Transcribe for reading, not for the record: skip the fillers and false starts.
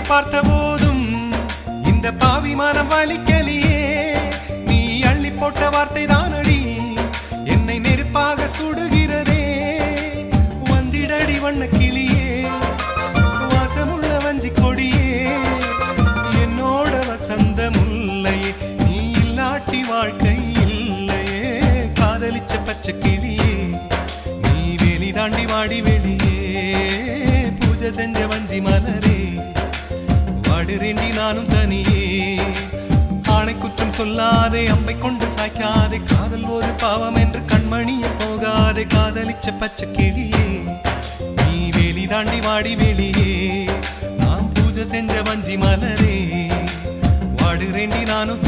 பார்த்த போதும் இந்த பாவி மனம் வலிக்கலியே. நீ அள்ளி போட்ட வார்த்தை தானடி என்னை நெருப்பாக சுடுகிறதே. வந்திடடி வண்ண கிளியே, வாசமுள்ள வஞ்சி கொடியே, என்னோட வசந்த முல்லையே, நீ இல்லாட்டி வாழ்க்கை இல்லையே. காதலிச்ச பச்சை கிளியே, நீ வேலி தாண்டி வாடி வெளியே. பூஜை செஞ்ச வஞ்சி மலரே, வாடுறேண்டி நானும் தனியே. ஆணை குற்றம் சொல்லாதே, அம்பை கொண்டு சாய்க்காதே, காதல் ஒரு பாவம் என்று கண்மணிய போகாதே. காதலிச்ச பச்சை கிளியே, நீ வேலி தாண்டி வாடி வெளியே. நான் பூஜை செஞ்ச வஞ்சி மலரே, வாடுறேண்டி நானும்